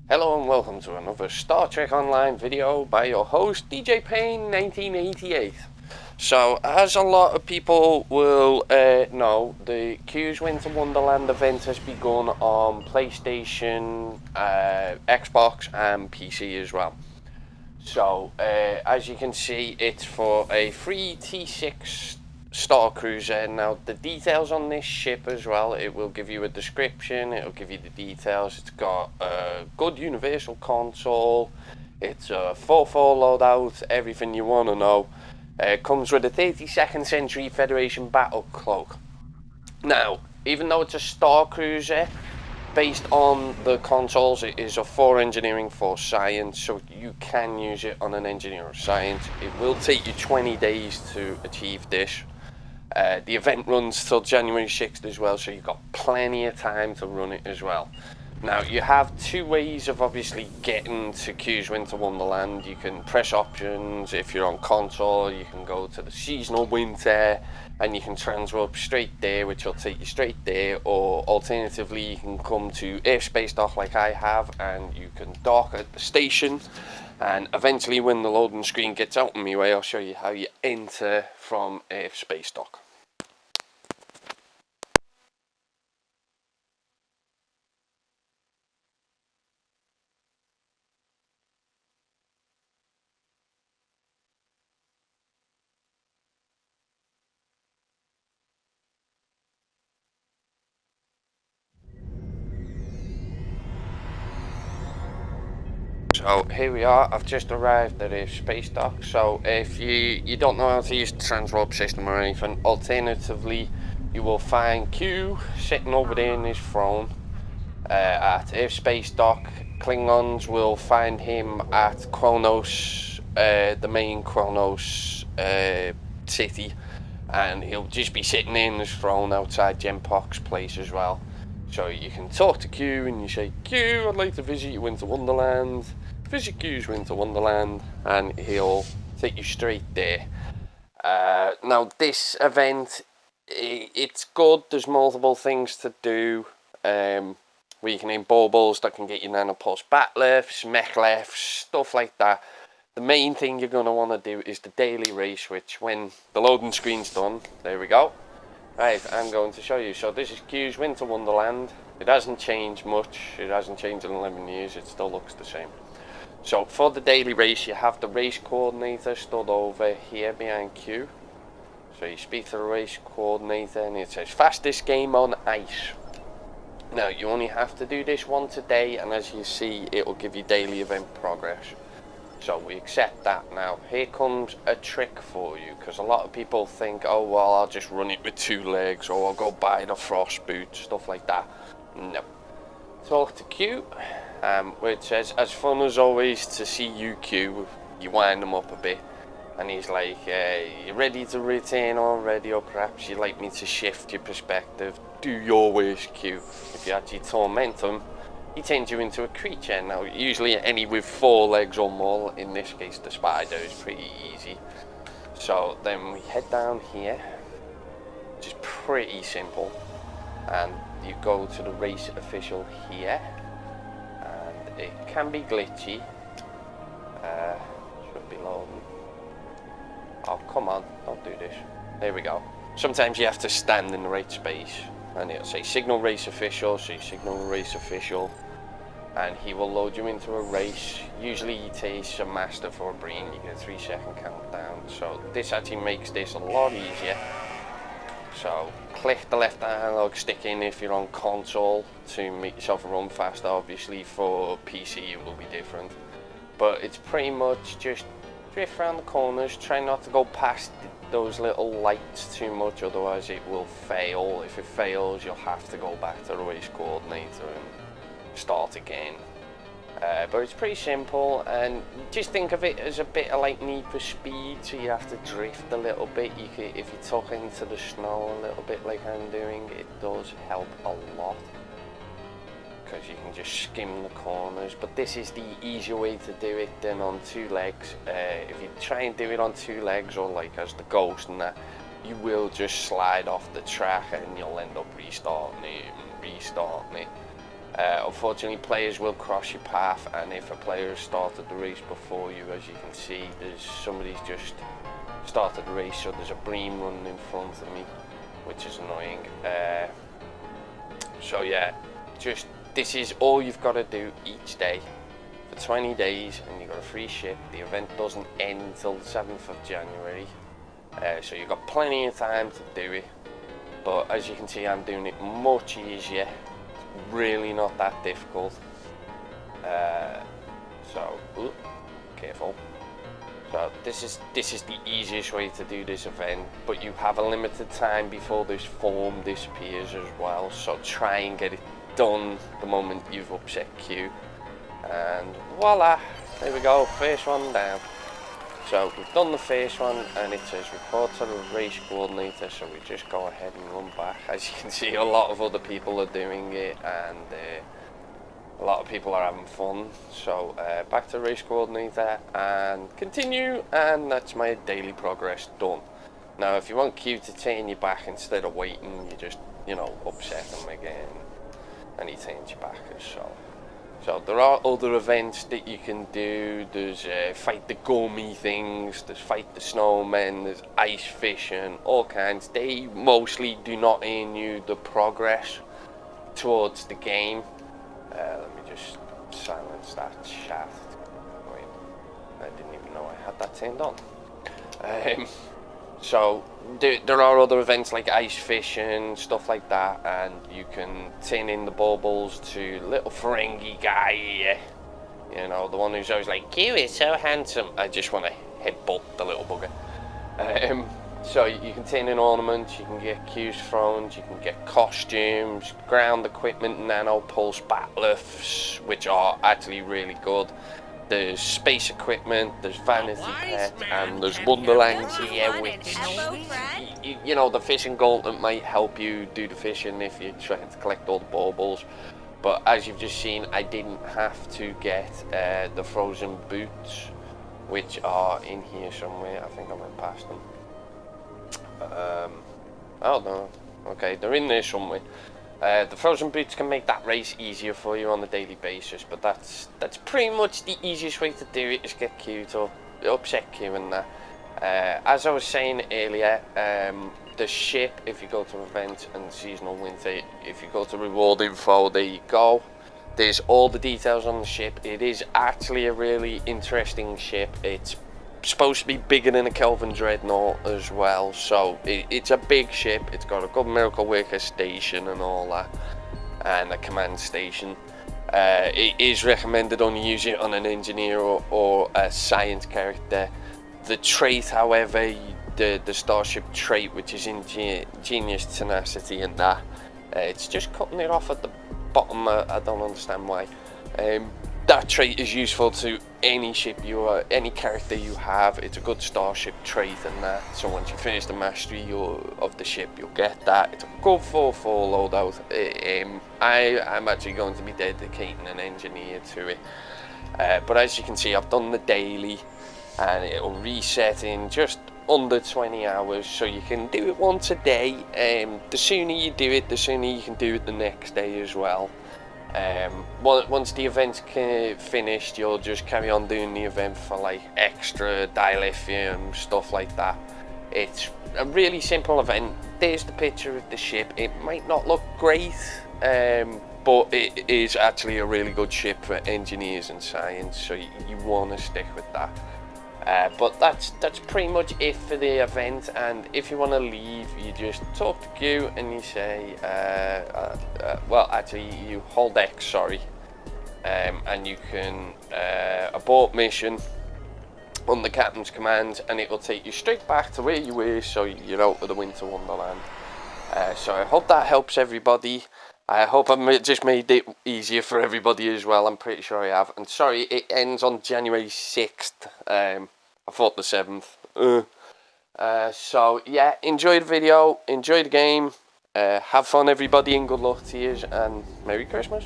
Hello and welcome to another Star Trek Online video by your host DJ Payne 1988. So, as a lot of people will know, the Q's Winter Wonderland event has begun on PlayStation, Xbox and PC as well. So, as you can see, it's for a free T6 Star Cruiser. Now, the details on this ship as well, it will give you a description, it'll give you the details. It's got a good universal console, it's a 4-4 loadout, everything you want to know. It comes with a 32nd Century Federation battle cloak. Now, even though it's a Star Cruiser, based on the consoles, it is a 4 engineering, 4 science, so you can use it on an engineer or science. It will take you 20 days to achieve this. The event runs till January 6th as well, so you've got plenty of time to run it as well. Now, you have two ways of obviously getting to Q's Winter Wonderland. You can press options. If you're on console, you can go to the seasonal winter and you can transwarp straight there, which will take you straight there, or alternatively you can come to airspace dock like I have and you can dock at the station, and eventually when the loading screen gets out in my way, I'll show you how you enter from airspace dock. So here we are, I've just arrived at a space dock. So if you don't know how to use the transwarp system or anything, alternatively you will find Q sitting over there in his throne at airspace dock. Klingons will find him at Kronos, the main Kronos city, and he'll just be sitting in his throne outside Genpok's place as well. So you can talk to Q and you say, Q, I'd like to visit your Winter Wonderland. Visit Q's Winter Wonderland, and he'll take you straight there. Now this event, it's good. There's multiple things to do. Where you can aim baubles that can get you nanopulse bat lifts, mech lifts, stuff like that. The main thing you're going to want to do is the daily race, which when the loading screen's done, there we go. Right, I'm going to show you. So this is Q's Winter Wonderland. It hasn't changed much. It hasn't changed in 11 years. It still looks the same. So for the daily race, you have the race coordinator stood over here behind Q. So you speak to the race coordinator and it says fastest game on ice. Now you only have to do this once a day, and as you see, it will give you daily event progress. So we accept that. Now here comes a trick for you, because a lot of people think, oh well, I'll just run it with 2 legs, or I'll go buy the frost boot, stuff like that. No. Talk to Q, where it says, as fun as always to see you, Q. You wind him up a bit and he's like, you ready to return already, or perhaps you'd like me to shift your perspective? Do your wish, Q. If you actually torment him, he turns you into a creature. Now usually any with 4 legs or more, in this case the spider, is pretty easy. So then we head down here, which is pretty simple, and you go to the race official here, and it can be glitchy. Should be loading. Oh come on, don't do this. There we go. Sometimes you have to stand in the right space and it'll say signal race official, so you signal race official and he will load you into a race. Usually he takes a master for a Breen, you get a 3-second countdown, so this actually makes this a lot easier. So click the left analog stick in if you're on console to make yourself run faster. Obviously for PC it will be different, but it's pretty much just drift around the corners. Try not to go past those little lights too much, otherwise it will fail. If it fails, you'll have to go back to the race coordinator and start again. But it's pretty simple, and just think of it as a bit of like Need for Speed, so you have to drift a little bit. You can, if you tuck into the snow a little bit like I'm doing, it does help a lot, because you can just skim the corners. But this is the easier way to do it than on 2 legs. If you try and do it on 2 legs, or like as the Ghost and that, you will just slide off the track and you'll end up restarting it and restarting it. Unfortunately, players will cross your path, and if a player has started the race before you, as you can see, there's somebody's just started the race, so there's a bream running in front of me, which is annoying. So yeah, just this is all you've got to do each day for 20 days, and you've got a free ship. The event doesn't end until the 7th of January, so you've got plenty of time to do it. But as you can see, I'm doing it much easier. It's really not that difficult. Ooh, careful. So this is the easiest way to do this event, but you have a limited time before this form disappears as well. So try and get it done the moment you've upset Q. And voila, there we go, first one down. So we've done the first one, and it says report to the race coordinator, so we just go ahead and run back. As you can see, a lot of other people are doing it, and a lot of people are having fun. So back to race coordinator and continue, and that's my daily progress done. Now if you want Q to turn you back instead of waiting, you just, you know, upset him again and he turns you back. So there are other events that you can do. There's fight the gummy things, there's fight the snowmen, there's ice fishing, all kinds. They mostly do not earn you the progress towards the game. Let me just silence that shaft. Wait, I didn't even know I had that turned on. So there are other events like ice fishing, stuff like that, and you can turn in the baubles to little Ferengi guy here. You know, the one who's always like, Q is so handsome. I just want to headbutt the little bugger. So you can turn in ornaments, you can get Q's thrones, you can get costumes, ground equipment, nano pulse batlifts, which are actually really good. There's space equipment, there's vanity pet, and there's Wonderland here, which, you know, the fishing gauntlet might help you do the fishing if you're trying to collect all the baubles. But as you've just seen, I didn't have to get the frozen boots, which are in here somewhere. I think I went past them. Oh no, okay, they're in there somewhere. The frozen boots can make that race easier for you on a daily basis, but that's pretty much the easiest way to do it, is get Q to upset Q and that. As I was saying earlier, the ship, if you go to events and seasonal winter, if you go to reward info, there you go. There's all the details on the ship. It is actually a really interesting ship. It's supposed to be bigger than a Kelvin Dreadnought as well, so it's a big ship. It's got a good miracle worker station and all that, and a command station. It is recommended only use it on an engineer or a science character. The trait, however, the starship trait, which is ingenious tenacity and that, it's just cutting it off at the bottom. I don't understand why. That trait is useful to any ship any character you have. It's a good starship trait and that. So once you finish the mastery of the ship, you'll get that. It's a good 4-4 loadout. I'm actually going to be dedicating an engineer to it. But as you can see, I've done the daily, and it'll reset in just under 20 hours, so you can do it once a day. The sooner you do it, the sooner you can do it the next day as well. Once the event's finished, you'll just carry on doing the event for like extra dilithium, stuff like that. It's a really simple event. There's the picture of the ship. It might not look great, but it is actually a really good ship for engineers and science, so you want to stick with that. But that's pretty much it for the event, and if you want to leave, you just talk to Q and you say, well, actually you hold X, sorry, and you can abort mission on the captain's command, and it will take you straight back to where you were, so you're out of the Winter Wonderland. So I hope that helps everybody. I hope I've just made it easier for everybody as well. I'm pretty sure I have. And sorry, it ends on January 6th. I thought the 7th. So yeah, enjoy the video, enjoy the game. Have fun everybody, and good luck to you, and Merry Christmas.